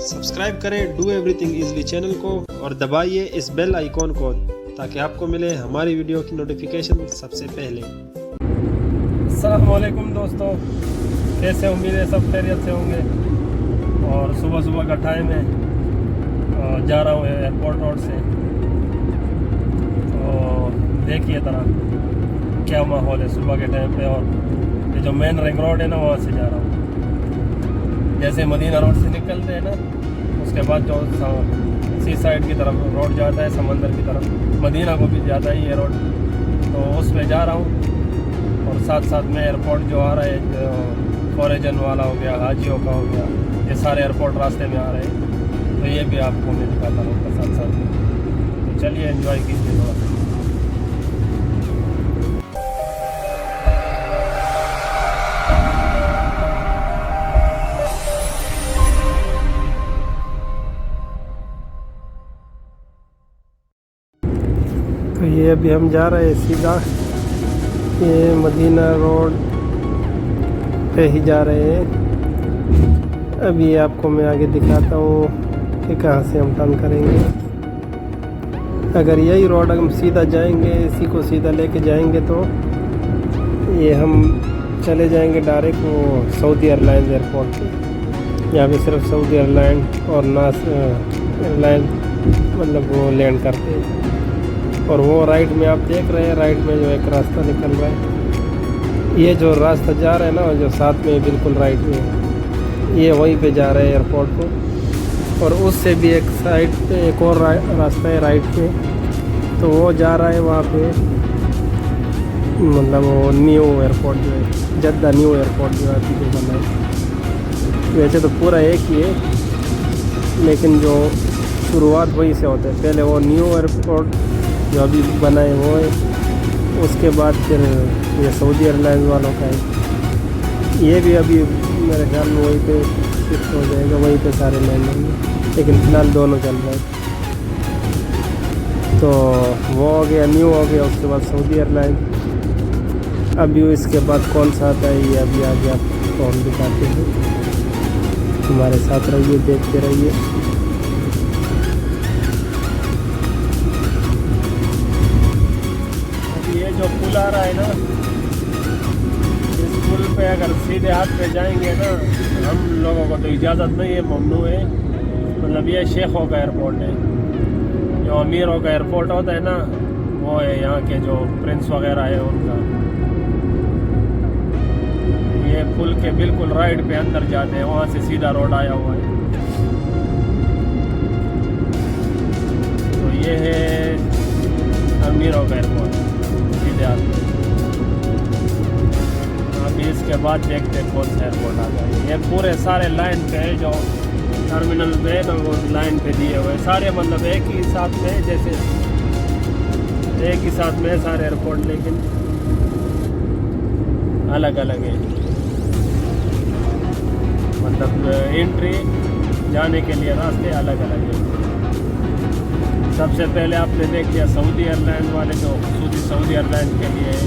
Subscribe करें do everything easily channel को और दबाइए इस बेल आइकॉन को ताकि आपको मिले हमारी वीडियो की नोटिफिकेशन सबसे पहले। अस्सलाम वालेकुम दोस्तों, कैसे उम्मीद है सब खैरियत से होंगे। और सुबह सुबह का टाइम है, जा रहा हूँ एयरपोर्ट रोड से। तो देखिए तरह क्या माहौल है सुबह के टाइम पे। और ये जो मेन रिंग रोड है ना, वहाँ से जा रहा हूँ। जैसे मदीना रोड से निकलते हैं ना, उसके बाद जो सी साइड की तरफ रोड जाता है समंदर की तरफ, मदीना को भी जाता है ये रोड, तो उस पे जा रहा हूँ। और साथ साथ में एयरपोर्ट जो आ रहा है, जो फॉरेजन वाला हो गया, हाजियों का हो गया, ये सारे एयरपोर्ट रास्ते में आ रहे हैं, तो ये भी आपको मैं दिखाता रहूँगा साथ साथ में। तो चलिए एंजॉय कीजिए थोड़ा सा। तो ये अभी हम जा रहे हैं सीधा, ये मदीना रोड पे ही जा रहे हैं। अभी आपको मैं आगे दिखाता हूँ कि कहाँ से हम टर्न करेंगे। अगर यही रोड हम सीधा जाएंगे, इसी को सीधा लेके जाएंगे, तो ये हम चले जाएंगे डायरेक्ट वो सऊदी एयरलाइंस एयरपोर्ट पे। यहाँ पे सिर्फ सऊदी एयरलाइन और नास एयरलाइन मतलब वो लैंड करते हैं। और वो राइट में आप देख रहे हैं, राइट में जो एक रास्ता निकल रहा है, ये जो रास्ता जा रहा है ना, जो साथ में बिल्कुल राइट में, ये वहीं पे जा रहे हैं एयरपोर्ट को। और उससे भी एक साइड पे एक और रास्ता है राइट में, तो वो जा रहा है वहाँ पे, मतलब वो न्यू एयरपोर्ट जो है, जद्दा न्यू एयरपोर्ट जो अभी जो बना है। वैसे तो पूरा एक ही है, लेकिन जो शुरुआत वहीं से होता है। पहले वो न्यू एयरपोर्ट जो अभी बना है वो है, उसके बाद फिर ये सऊदी एयरलाइंस वालों का है। ये भी अभी मेरे ख्याल में वहीं पे शिफ्ट हो जाएगा, वहीं पे सारे लैंड होंगे, लेकिन फ़िलहाल दोनों चल रहे हैं। तो वो हो गया, न्यू हो गया, उसके बाद सऊदी एयरलाइंस। अभी इसके बाद कौन सा आता है ये अभी आगे आपको हम दिखाते हैं। हमारे साथ रहिए, देखते रहिए। जो पुल आ रहा है ना, इस पुल पे अगर सीधे हाथ पे जाएंगे ना, हम लोगों को तो इजाज़त नहीं है, ममनू है। मतलब ये शेखों का एयरपोर्ट है, जो अमीरों का एयरपोर्ट होता है ना, वो है यहाँ के जो प्रिंस वगैरह है उनका। ये पुल के बिल्कुल राइट पे अंदर जाते हैं, वहाँ से सीधा रोड आया हुआ है। तो ये है अमीरों का एयरपोर्ट। अभी इसके बाद देखते हैं कौन सा एयरपोर्ट आता है। ये पूरे सारे लाइन पे है, जो टर्मिनल पे है ना, वो लाइन पे दिए हुए सारे, मतलब एक ही साथ में, जैसे एक ही साथ में सारे एयरपोर्ट, लेकिन अलग अलग है। मतलब एंट्री जाने के लिए रास्ते अलग अलग है। सबसे पहले आपने देख लिया सऊदी एयरलाइन वाले, जो सऊदी एयरलाइन के लिए है,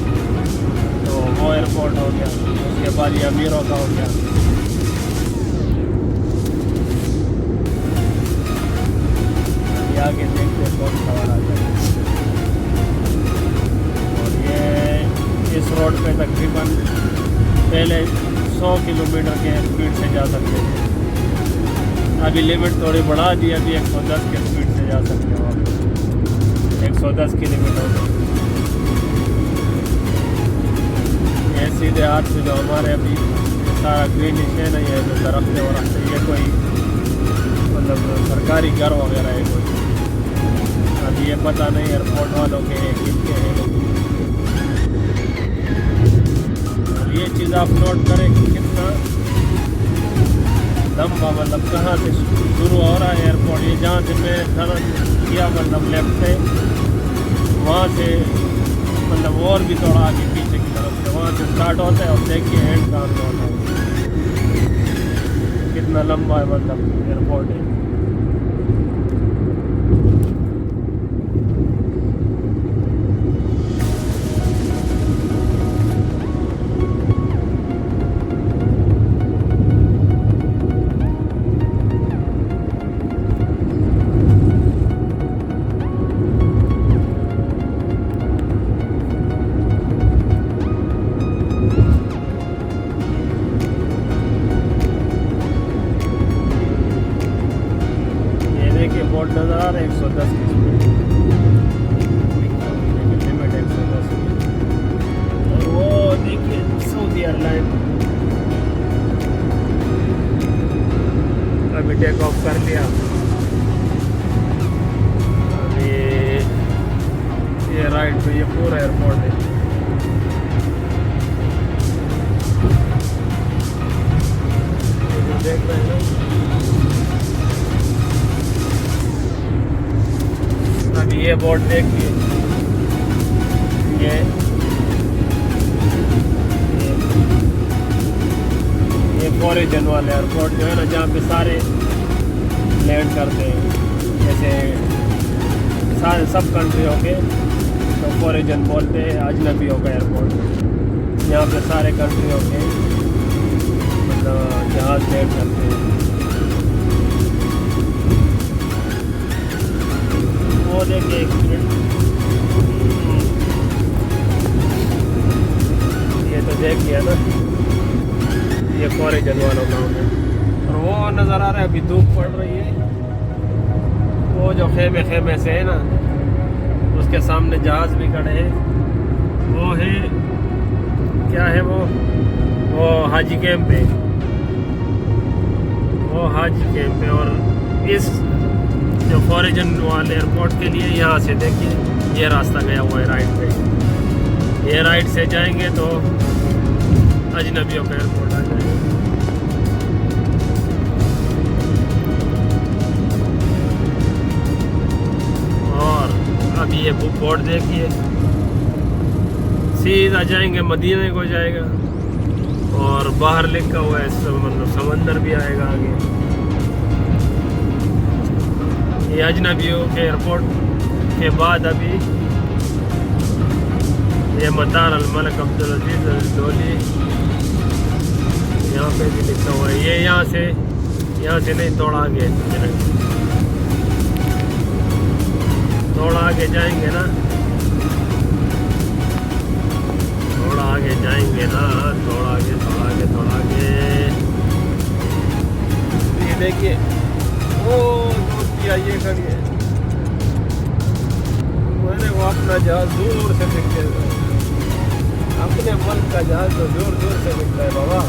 तो वो एयरपोर्ट हो गया। उसके बाद ये अमीरों का हो गया। ये आगे देखते हैं कौन सा वाला है। और ये इस रोड पे तकरीबन पहले 100 किलोमीटर के स्पीड से जा सकते थे, अभी लिमिट थोड़ी बढ़ा दी, अभी 110 के स्पीड से जा सकते हो आप, 110 किलोमीटर। ये सीधे हाथ से जो हमारे अभी सारा ग्रीनिश है ना, ये जो दरख्त वरख्त, ये कोई मतलब सरकारी घर वगैरह है कोई, अभी ये पता नहीं एयरपोर्ट वालों के हैं किनके हैं। और ये चीज़ आप नोट करें कि कितना लंबा, मतलब कहाँ से शुरू हो रहा है एयरपोर्ट। ये जहाँ से मैं टर्न किया, मतलब लेफ्ट से, वहाँ से मतलब और भी थोड़ा आगे पीछे की तरफ से वहाँ से स्टार्ट होता है। और देखिए एंड कहाँ से होता है, कितना लंबा है मतलब एयरपोर्ट है। एयरपोर्ट नज़र आ रहा है 110 की स्पीड, लिमिट 110 की। और वो देखिए सऊदी एयरलाइन अभी टेक ऑफ कर लिया। अभी ये राइट पे ये पूरा एयरपोर्ट है। देख रहे हैं ना, अभी ये बोर्ड देखिए, ये फॉरेजन वाले एयरपोर्ट जो है ना, जहाँ पे सारे लैंड करते हैं, जैसे सारे सब कंट्रियों के तो फॉरेजन बोलते हैं, अजनबियों का एयरपोर्ट। यहाँ पे सारे कंट्रियों के मतलब जहाज लैंड करते हैं। वो देखिए एक मिनट, ये तो देख लिया ना, ये फॉरेजन वालों का है। और वो नज़र आ रहा है, अभी धूप पड़ रही है, वो जो खेमे से है ना, उसके सामने जहाज भी खड़े हैं। वो है क्या है वो हाजी कैंप है, वो हाजी कैंप है। और इस जो फॉरेजन वाले एयरपोर्ट के लिए यहाँ से देखिए ये रास्ता गया हुआ है राइट पे। ये राइट से जाएंगे तो अजनबियों का एयरपोर्ट आ जाएगा। और अब ये बुक बोर्ड देखिए, सीधा जाएंगे मदीने को जाएगा, और बाहर लिखा हुआ है मतलब समंदर भी आएगा आगे। ये अजनबियों के एयरपोर्ट के बाद अभी ये मतार अल मलिक अब्दुल अजीज अल दौली यहाँ पे भी लिखा हुआ है। ये यहाँ से नहीं, थोड़ा आगे, थोड़ा आगे जाएंगे ना, थोड़ा आगे जाएंगे ना, थोड़ा आगे। ये देखिए वो ये खड़ी है, मैंने वो अपना जहाज दूर से दिखते हैं, अपने मुल्क का जहाज तो दूर से दिखता है बाबा।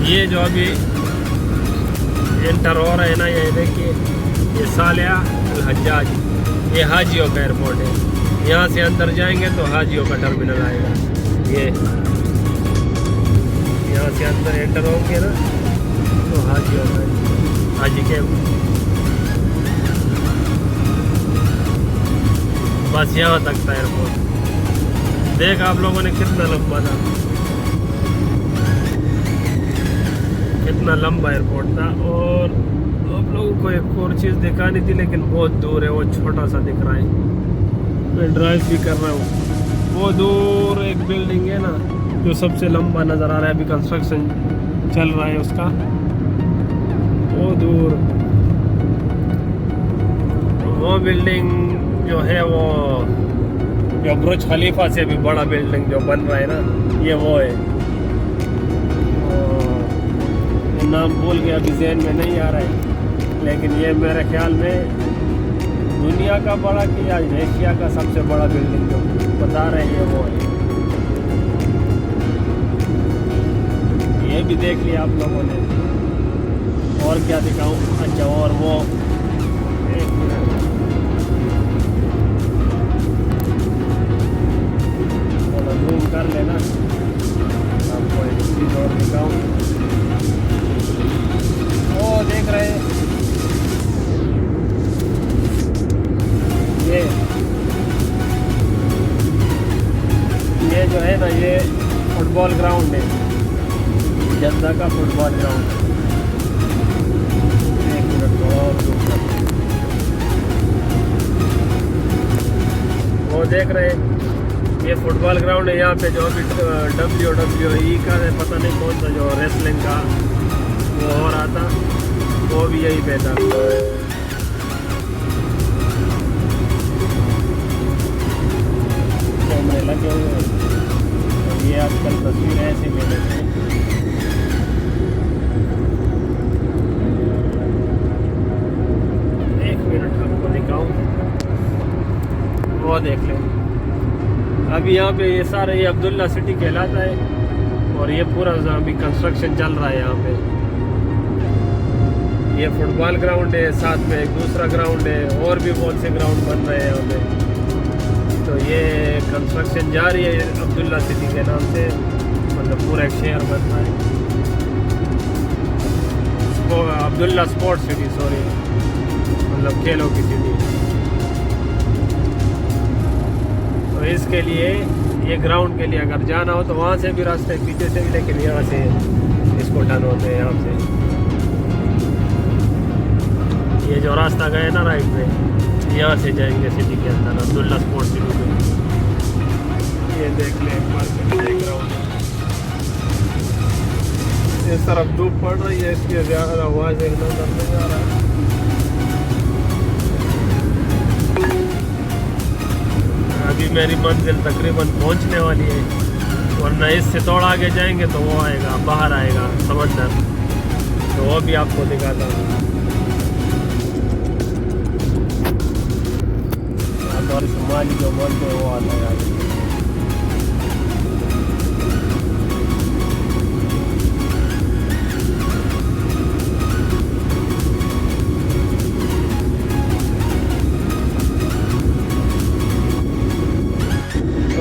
ये जो अभी एंटर हो रहे हैं ना, ये देखिए, ये सालिया अल हज्जाज, ये हाजियों का एयरपोर्ट है। यहाँ से अंदर जाएंगे तो हाजियों का टर्मिनल आएगा। ये यहाँ से अंदर एंटर होंगे ना तो हाजियों का, हाजी कैंप बस यहाँ तक था एयरपोर्ट। देख आप लोगों ने कितना लंबा था, कितना लंबा एयरपोर्ट था। और आप लोगों को एक और चीज़ दिखानी थी, लेकिन बहुत दूर है, वो छोटा सा दिख रहा है। मैं ड्राइव भी कर रहा हूँ, वो दूर एक बिल्डिंग है ना जो सबसे लंबा नज़र आ रहा है, अभी कंस्ट्रक्शन चल रहा है उसका, वो दूर वो बिल्डिंग जो है, वो जो बुर्ज खलीफा से भी बड़ा बिल्डिंग जो बन रहा है ना, ये वो है। नाम भूल गया, अभी जहन में नहीं आ रहा है, लेकिन ये मेरे ख्याल में दुनिया का बड़ा कि या एशिया का सबसे बड़ा बिल्डिंग जो बता रहे हैं वो है। ये भी देख लिया आप लोगों ने। और क्या दिखाऊं? अच्छा, और वो एक मिनट, जूम कर लेना, आपको एक चीज़ और दिखाऊं। वो देख रहे हैं, ये जो है ना, ये फुटबॉल ग्राउंड है, जद्दा का फुटबॉल ग्राउंड। एक मिनट और जूम कर, वो देख रहे हैं, ये फुटबॉल ग्राउंड है। यहाँ पे जो अभी WWE का है, पता नहीं कौन सा जो रेसलिंग का वो हो रहा था, वो भी यही पे था। कैमरे लगे हुए हैं, और ये आजकल तस्वीरें ऐसी ले लेते हैं। वो देख लें। अभी यहाँ पे ये सारा ये अब्दुल्ला सिटी कहलाता है और ये पूरा अभी कंस्ट्रक्शन चल रहा है यहाँ पे। ये फुटबॉल ग्राउंड है, साथ में एक दूसरा ग्राउंड है और भी बहुत से ग्राउंड बन रहे हैं यहाँ पे। तो ये कंस्ट्रक्शन जारी है अब्दुल्ला सिटी के नाम से, मतलब पूरा एक शहर बन रहा है। अब्दुल्ला स्पोर्ट्स सिटी, सॉरी, मतलब खेलों की सिटी। तो इसके लिए ये ग्राउंड के लिए अगर जाना हो तो वहाँ से भी रास्ते पीछे से भी, लेकिन यहाँ से इसको टर्न होते हैं यहाँ से। ये जो रास्ता गया ना राइट में, यहाँ से जाएंगे सिटी के अंदर अब्दुल्ला स्पोर्ट्स सिटी में। ये देख लें ग्राउंड, इस तरफ धूप पड़ रही है इसलिए ज़्यादा आवाज़ नजर नहीं आ रहा है। अभी मेरी मंजिल तकरीबन पहुंचने वाली है, वरना इससे थोड़ा आगे जाएंगे तो वो आएगा, बाहर आएगा समंदर, तो वो भी आपको दिखाता हूँ। और सोमाली जो बोलते हैं वो आता है आगे।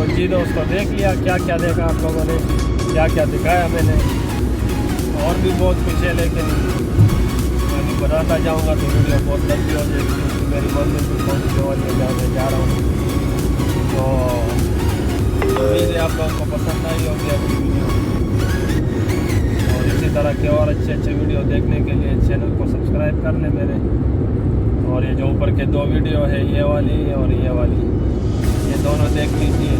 जी दोस्तों, देख लिया क्या क्या देखा आप लोगों ने, क्या क्या दिखाया मैंने, और भी बहुत कुछ है, लेकिन मैं बनाता जाऊंगा तो वीडियो बहुत लंबी हो जाएगी क्योंकि मेरी मंजिल भी पहुँचने वाली है जहाँ मैं जा रहा हूँ। तो उम्मीद है आप लोगों को पसंद आई होगी अपनी वीडियो, और इसी तरह के और अच्छे अच्छे वीडियो देखने के लिए चैनल को सब्सक्राइब कर लें मेरे। और ये जो ऊपर के 2 वीडियो है, ये वाली और ये वाली, ये दोनों देख लीजिए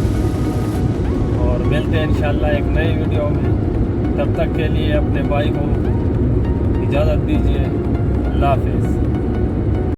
और मिलते हैं इंशाल्लाह एक नई वीडियो में। तब तक के लिए अपने भाई को इजाज़त दीजिए। अल्लाह हाफिज़।